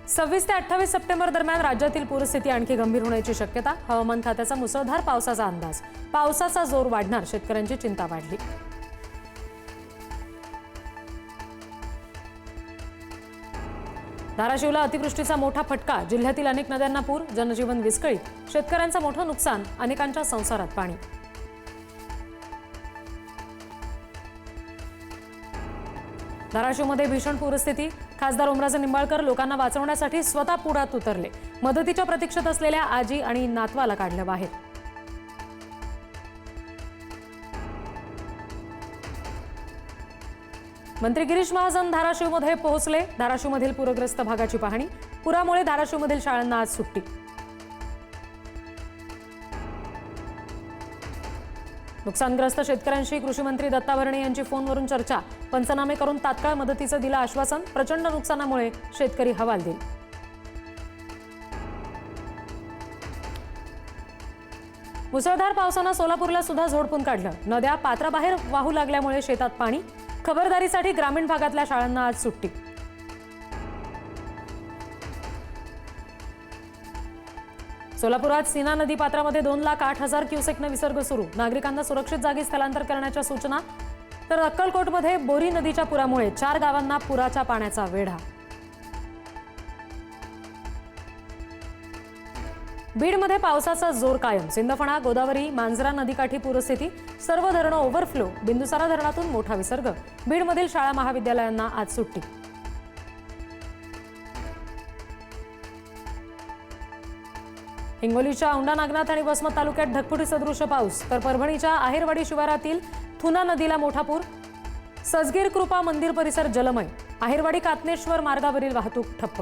26 ते 28 सप्टेंबर दरम्यान राज्यातील पूरस्थिती आणखी गंभीर होण्याची शक्यता. हवामान खात्याचा मुसळधार पावसाचा अंदाज. पावसाचा जोर वाढणार, शेतकऱ्यांची चिंता वाढली. धाराशिवला अतिवृष्टीचा मोठा फटका. जिल्ह्यातील अनेक नद्यांना पूर, जनजीवन विस्कळीत. शेतकऱ्यांचं मोठं नुकसान, अनेकांच्या संसारात पाणी. धाराशिवमध्ये भीषण पूरस्थिती. खासदार ओमराजे निंबाळकर लोकांना वाचवण्यासाठी स्वतः पुढात उतरले. मदतीच्या प्रतीक्षेत असलेल्या आजी आणि नातवाला काढलं बाहेर. मंत्री गिरीश महाजन धाराशिवमध्ये पोहोचले. धाराशिवमधील पूरग्रस्त भागाची पाहणी. पुरामुळे धाराशिवमधील शाळांना आज सुट्टी. नुकसानग्रस्त शेतकऱ्यांशी कृषी मंत्री दत्ता भरणे यांची फोनवरून चर्चा. पंचनामे करून तात्काळ मदतीचं दिलं आश्वासन. प्रचंड नुकसानामुळे शेतकरी हवालदिल. मुसळधार पावसानं सोलापूरला सुद्धा झोडपून काढलं. नद्या पात्राबाहेर वाहू लागल्यामुळे शेतात पाणी. खबरदारीसाठी ग्रामीण भागातल्या शाळांना आज सुट्टी. सोलापुरात सीना नदी पात्रामध्ये 2,08,000 क्युसेकनं विसर्ग सुरू. नागरिकांना सुरक्षित जागी स्थलांतर करण्याच्या सूचना. तर अक्कलकोटमध्ये बोरी नदीच्या पुरामुळे 4 गावांना पुराच्या पाण्याचा वेढा. बीडमध्ये पावसाचा जोर कायम. सिंदफणा, गोदावरी, मांजरा नदीकाठी पूरस्थिती. सर्व धरणं ओव्हरफ्लो. बिंदुसारा धरणातून मोठा विसर्ग. बीडमधील शाळा महाविद्यालयांना आज सुट्टी. हिंगोलीच्या औंढा नागनाथ आणि वसमत तालुक्यात ढगफुटी सदृश्य पाऊस. तर परभणीच्या आहेरवाडी शिवारातील थुना नदीला मोठा पूर. सजगीर कृपा मंदिर परिसर जलमय. आहेरवाडी कातनेश्वर मार्गावरील वाहतूक ठप्प.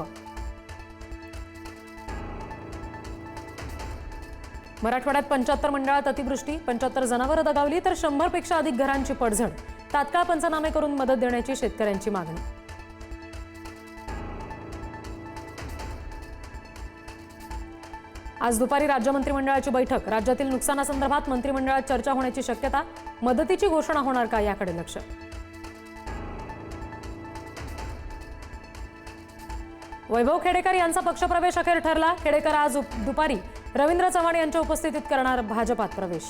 मराठवाड्यात 75 मंडळात अतिवृष्टी. 75 जनावरं दगावली तर 100 पेक्षा अधिक घरांची पडझड. तात्काळ पंचनामे करून मदत देण्याची शेतकऱ्यांची मागणी. आज दुपारी राज्य मंत्रिमंडळाची बैठक. राज्यातील नुकसानासंदर्भात मंत्रिमंडळात चर्चा होण्याची शक्यता. मदतीची घोषणा होणार का याकडे लक्ष. वैभव खेडेकर यांचा पक्षप्रवेश अखेर ठरला. खेडेकर आज दुपारी रवींद्र चव्हाण यांच्या उपस्थितीत करणार भाजपात प्रवेश.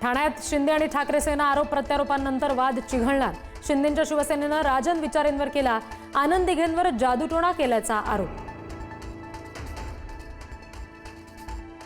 ठाण्यात शिंदे आणि ठाकरे सेना आरोप प्रत्यारोपांनंतर वाद चिघळणार. शिंदेच्या शिवसेनेनं राजन विचारेंवर केला. आनंद दिघेंवर जादूटोणा केल्याचा आरोप.